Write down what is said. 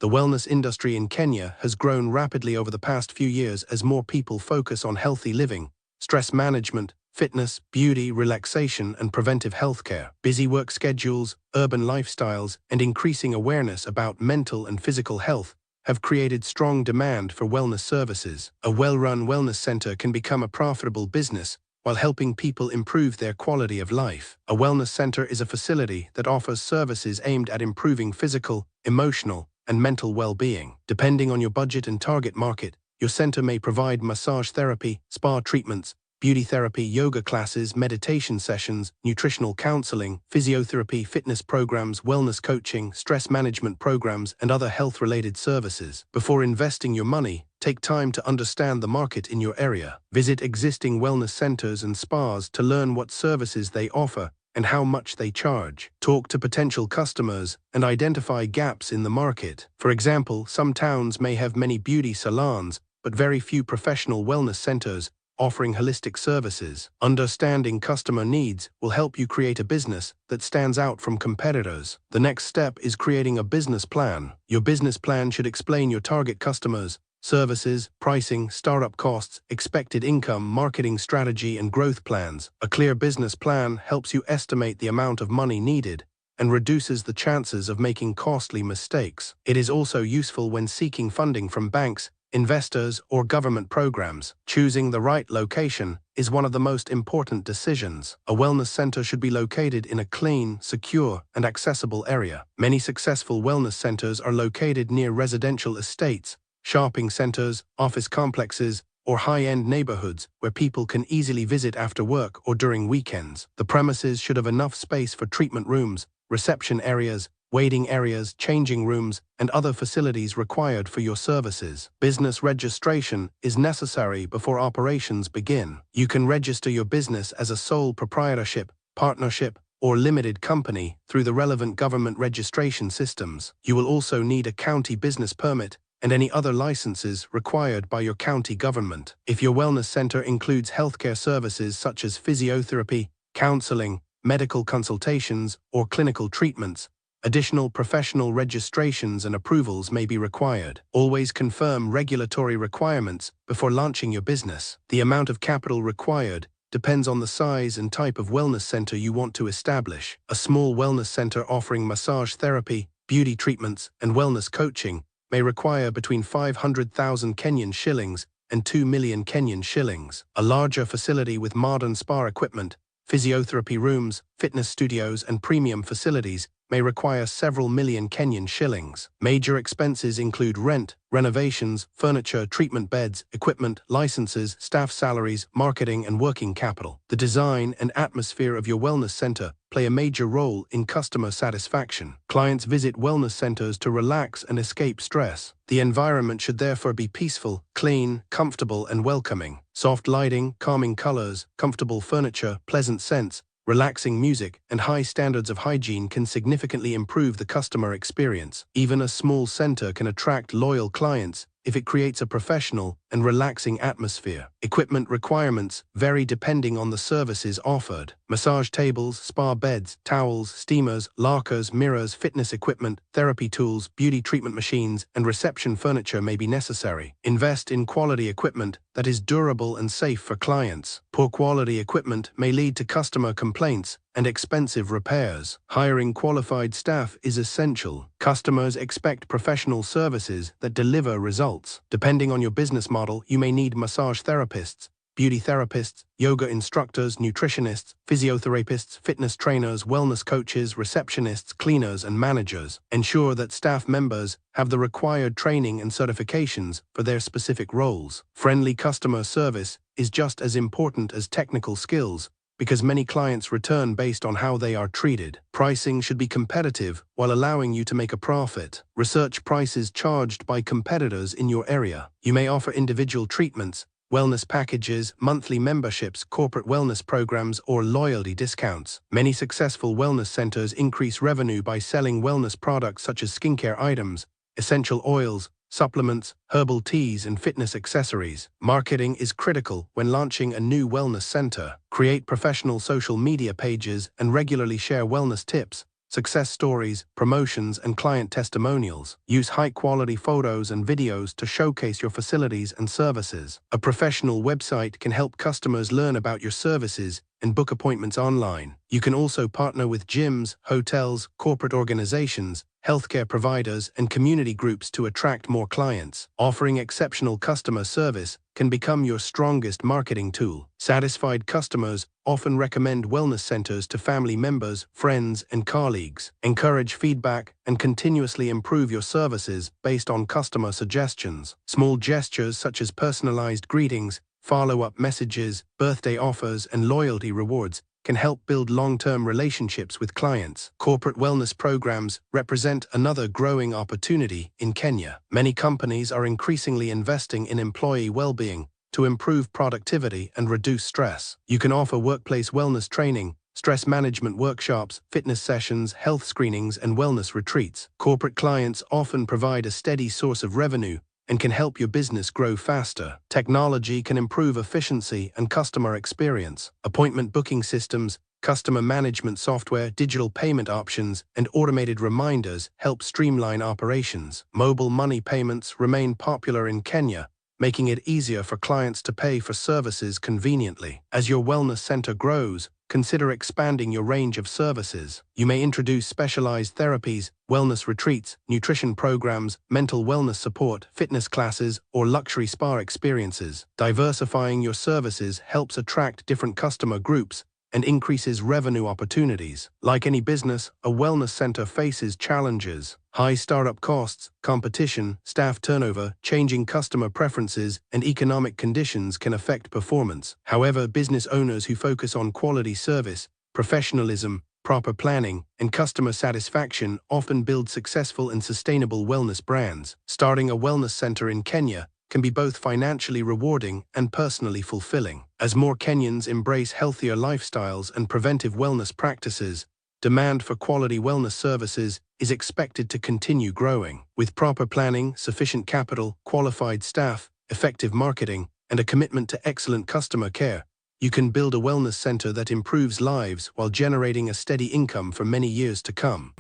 The wellness industry in Kenya has grown rapidly over the past few years as more people focus on healthy living, stress management, fitness, beauty, relaxation, and preventive healthcare. Busy work schedules, urban lifestyles, and increasing awareness about mental and physical health have created strong demand for wellness services. A well-run wellness center can become a profitable business while helping people improve their quality of life. A wellness center is a facility that offers services aimed at improving physical, emotional, and mental well-being. Depending on your budget and target market, your center may provide massage therapy, spa treatments, beauty therapy, yoga classes, meditation sessions, nutritional counseling, physiotherapy, fitness programs, wellness coaching, stress management programs, and other health-related services. Before investing your money, take time to understand the market in your area. Visit existing wellness centers and spas to learn what services they offer and how much they charge. Talk to potential customers and identify gaps in the market. For example, some towns may have many beauty salons, but very few professional wellness centers offering holistic services. Understanding customer needs will help you create a business that stands out from competitors. The next step is creating a business plan. Your business plan should explain your target customers, services, pricing, startup costs, expected income, marketing strategy, and growth plans. A clear business plan helps you estimate the amount of money needed and reduces the chances of making costly mistakes. It is also useful when seeking funding from banks, investors, or government programs. Choosing the right location is one of the most important decisions. A wellness center should be located in a clean, secure, and accessible area. Many successful wellness centers are located near residential estates, shopping centers, office complexes, or high-end neighborhoods where people can easily visit after work or during weekends. The premises should have enough space for treatment rooms, reception areas, waiting areas, changing rooms, and other facilities required for your services. Business registration is necessary before operations begin. You can register your business as a sole proprietorship, partnership, or limited company through the relevant government registration systems. You will also need a county business permit and any other licenses required by your county government. If your wellness center includes healthcare services such as physiotherapy, counseling, medical consultations, or clinical treatments, additional professional registrations and approvals may be required. Always confirm regulatory requirements before launching your business. The amount of capital required depends on the size and type of wellness center you want to establish. A small wellness center offering massage therapy, beauty treatments, and wellness coaching may require between 500,000 Kenyan shillings and 2 million Kenyan shillings. A larger facility with modern spa equipment, physiotherapy rooms, fitness studios, and premium facilities may require several million Kenyan shillings. Major expenses include rent, renovations, furniture, treatment beds, equipment, licenses, staff salaries, marketing, and working capital. The design and atmosphere of your wellness center play a major role in customer satisfaction. Clients visit wellness centers to relax and escape stress. The environment should therefore be peaceful, clean, comfortable, and welcoming. Soft lighting, calming colors, comfortable furniture, pleasant scents, relaxing music, and high standards of hygiene can significantly improve the customer experience. Even a small center can attract loyal clients if it creates a professional and relaxing atmosphere. Equipment requirements vary depending on the services offered. Massage tables, spa beds, towels, steamers, lockers, mirrors, fitness equipment, therapy tools, beauty treatment machines, and reception furniture may be necessary. Invest in quality equipment that is durable and safe for clients. Poor quality equipment may lead to customer complaints and expensive repairs. Hiring qualified staff is essential. Customers expect professional services that deliver results. Depending on your business model, you may need massage therapists, beauty therapists, yoga instructors, nutritionists, physiotherapists, fitness trainers, wellness coaches, receptionists, cleaners, and managers. Ensure that staff members have the required training and certifications for their specific roles. Friendly customer service is just as important as technical skills, because many clients return based on how they are treated. Pricing should be competitive while allowing you to make a profit. Research prices charged by competitors in your area. You may offer individual treatments, wellness packages, monthly memberships, corporate wellness programs, or loyalty discounts. Many successful wellness centers increase revenue by selling wellness products such as skincare items, essential oils, supplements, herbal teas, and fitness accessories. Marketing is critical when launching a new wellness center. Create professional social media pages and regularly share wellness tips, success stories, promotions, and client testimonials. Use high-quality photos and videos to showcase your facilities and services. A professional website can help customers learn about your services and book appointments online. You can also partner with gyms, hotels, corporate organizations, healthcare providers, and community groups to attract more clients. Offering exceptional customer service can become your strongest marketing tool. Satisfied customers often recommend wellness centers to family members, friends, and colleagues. Encourage feedback and continuously improve your services based on customer suggestions. Small gestures such as personalized greetings, follow-up messages, birthday offers, and loyalty rewards can help build long-term relationships with clients. Corporate wellness programs represent another growing opportunity in Kenya. Many companies are increasingly investing in employee well-being to improve productivity and reduce stress. You can offer workplace wellness training, stress management workshops, fitness sessions, health screenings, and wellness retreats. Corporate clients often provide a steady source of revenue and can help your business grow faster. Technology can improve efficiency and customer experience. Appointment booking systems, customer management software, digital payment options, and automated reminders help streamline operations. Mobile money payments remain popular in Kenya, making it easier for clients to pay for services conveniently. As your wellness center grows, consider expanding your range of services. You may introduce specialized therapies, wellness retreats, nutrition programs, mental wellness support, fitness classes, or luxury spa experiences. Diversifying your services helps attract different customer groups and increases revenue opportunities. Like any business, a wellness center faces challenges. High startup costs, competition, staff turnover, changing customer preferences, and economic conditions can affect performance. However, business owners who focus on quality service, professionalism, proper planning, and customer satisfaction often build successful and sustainable wellness brands. Starting a wellness center in Kenya can be both financially rewarding and personally fulfilling. As more Kenyans embrace healthier lifestyles and preventive wellness practices, demand for quality wellness services is expected to continue growing. With proper planning, sufficient capital, qualified staff, effective marketing, and a commitment to excellent customer care, you can build a wellness center that improves lives while generating a steady income for many years to come.